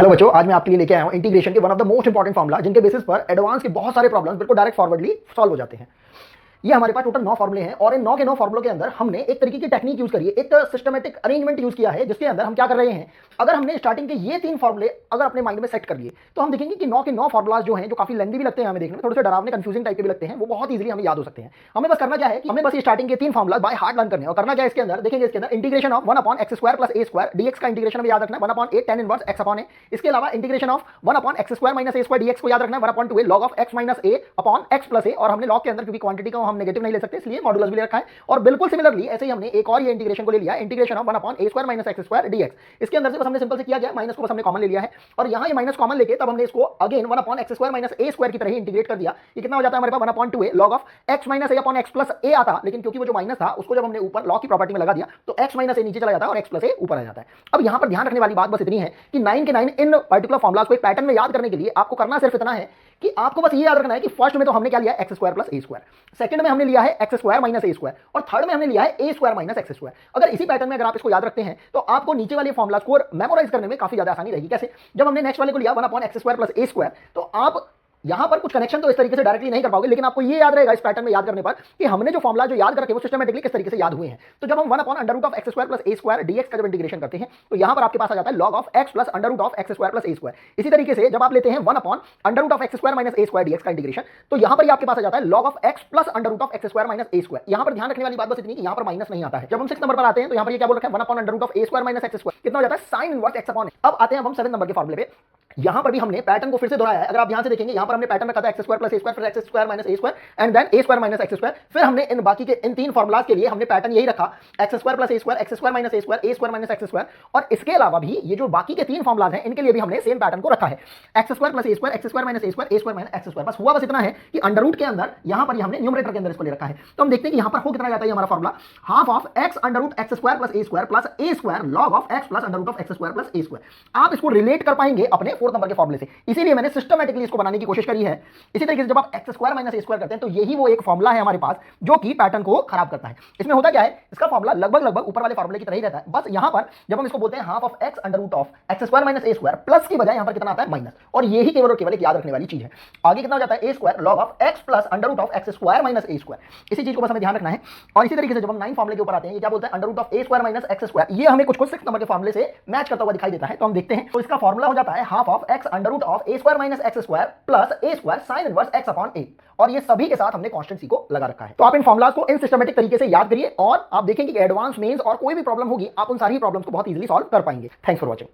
Hello बच्चों, आज मैं आपके लिए लेके आया हूं इंटीग्रेशन के one of the most important formula जिनके बेसिस पर एडवांस के बहुत सारे प्रॉब्लम्स बिल्कुल डायरेक्ट फॉरवर्डली सॉल्व हो जाते हैं। ये हमारे पास टोटल 9 फॉर्मुले हैं और इन 9 के 9 फॉर्मुलों के अंदर हमने एक तरीके की टेक्निक यूज करी है, एक सिस्टमेटिक अरेंजमेंट यूज किया है, जिसके अंदर हम क्या कर रहे हैं। अगर हमने स्टार्टिंग के ये 3 फॉर्मुले अगर अपने माइंड में सेट कर लिए तो हम देखेंगे कि 9 के 9 फॉर्मुलाज जो हैं, जो काफी लेंथी भी लगते हैं हमें देखने में, थोड़े से डरावने कंफ्यूजिंग टाइप के भी लगते हैं, वो बहुत इजीली हमें याद हो सकते हैं। हमें बस करना क्या है कि हमें बस स्टार्टिंग के 3 फॉर्मुला बाय हार्ट लर्न करने हैं। और करना क्या है इसके अंदर, देखेंगे इसके अंदर integration of 1/x² + a² dx का इंटीग्रेशन हमें याद रखना है 1/8 tan inverse x upon a। इसके अलावा integration of 1/x² - a² dx को याद रखना है 1/2 log of x - a upon x + a। और हमने log के अंदर क्योंकि क्वांटिटी का हम नेगेटिव नहीं ले सकते, इसलिए मॉडुलस भी ले रखा है। और बिल्कुल सिमिलरली ऐसे ही हमने एक और ये इंटीग्रेशन को ले लिया, integration of 1/a² - x² dx। इसके अंदर से बस हमने सिंपल से किया गया, माइनस को बस हमने कॉमन ले लिया है और यहां ये माइनस कॉमन लेके तब हमने इसको अगेन 1/x² - a² की तरह ही इंटीग्रेट कर दिया। ये कितना हो जाता है हमारे पास 1/2 log of x - a upon x + a आता, लेकिन क्योंकि वो जो माइनस था उसको जब हमने ऊपर log की प्रॉपर्टी में लगा दिया तो x - a नीचे चला जाता है और x + a ऊपर आ जाता है। अब यहां पर ध्यान रखने वाली बात बस इतनी है कि 9 के 9 इन पर्टिकुलर फॉर्मुलास को एक पैटर्न में याद करने के लिए आपको करना सिर्फ इतना है कि आपको बस ये याद रखना है कि फर्स्ट में तो हमने क्या लिया x² + a², सेकंड में हमने लिया है x² - a² और थर्ड में हमने लिया है a² - x²। अगर इसी पैटर्न में अगर आप इसको याद रखते हैं तो आपको नीचे वाले फॉर्मुलास को मेमोराइज करने में काफी ज्यादा आसानी रहेगी। कैसे? जब हमने नेक्स्ट वाले को लिया 1/x² + a² तो आप यहां पर कुछ कनेक्शन तो इस तरीके से डायरेक्टली नहीं कर पाओगे, लेकिन आपको ये याद रहेगा इस पैटर्न में याद करने पर कि हमने जो फॉर्मुला जो याद करके वो सिस्टमेटिकली किस तरीके से याद हुए हैं। तो जब हम 1/√x² + a² dx का जब इंटीग्रेशन करते हैं तो यहां पर आपके पास आ जाता है log of x + √x² + a²। इसी तरीके से जब आप लेते हैं 1/√x² - a² dx का इंटीग्रेशन तो यहां पर आपके पास आ जाता है log of x + √x² - a²। यहां पर ध्यान रखने वाली बात बस इतनी कि यहां पर माइनस नहीं आता है। जब हम 6 नंबर पर आते हैं तो यहां पर ये क्या बोल रखा है 1/√a² - x²। कितना हो जाता है sin inverse x upon a। अब आते हैं हम 7 नंबर के फॉर्मूले पे। यहां पर भी हमने पैटर्न को फिर से दोहराया है। अगर आप ध्यान से देखेंगे यहां पर हमने पैटर्न रखा था x² + a², फिर x² - a² and then a² - x²। फिर हमने इन बाकी के इन 3 फॉर्मुलाज के लिए हमने पैटर्न यही रखा x² + a², x² - a², a² - x²। और इसके अलावा भी ये जो बाकी के 3 फॉर्मुलाज हैं इनके लिए भी हमने सेम पैटर्न को रखा है x² + a², x² - a², a² - x²। बस हुआ बस इतना है कि अंडर रूट के अंदर यहां पर हमने न्यूमरेटर के अंदर इसको ले रखा है। तो हम देखते हैं कि यहां पर हो कितना जाता है हमारा formula half of x √x² + a² log of x + √x² + a²। आप इसको रिलेट कर पाएंगे अपने 4th नंबर के फॉर्मूले से, इसीलिए मैंने सिस्टमैटिकली इसको बनाने की कोशिश करी है। इसी तरीके से जब आप x² - a² करते हैं तो यही वो एक फॉर्मूला है हमारे पास जो कि पैटर्न को खराब करता है। इसमें होता क्या है, इसका फॉर्मूला लगभग ऊपर वाले फॉर्मूले की तरह ही रहता है। बस यहां पर जब हम इसको बोलते हैं half of x √x² - a², plus की बजाय यहां पर कितना आता है माइनस, और यही केवल और केवल एक याद रखने वाली चीज है। आगे कितना हो जाता है a² log of x + √x² - a²। इसी चीज को बस हमें ध्यान रखना है। और इसी तरीके से जब हम 9 फॉर्मूले के ऊपर आते हैं, ये क्या बोलते हैं √a² - x²। ये हमें कुछ 6 नंबर के फॉर्मूले से मैच करता हुआ दिखाई देता है। तो हम देखते हैं, तो इसका फॉर्मूला हो जाता है half of x √a² - x² plus a² sin inverse x upon a। और ये सभी के साथ हमने कांस्टेंट c को लगा रखा है। तो आप इन फॉर्मुलाज को इन सिस्टमेटिक तरीके से याद करिए और आप देखेंगे कि एडवांस मेंस और कोई भी प्रॉब्लम होगी आप उन सारी प्रॉब्लम्स को बहुत इजीली सॉल्व कर पाएंगे। Thanks for watching.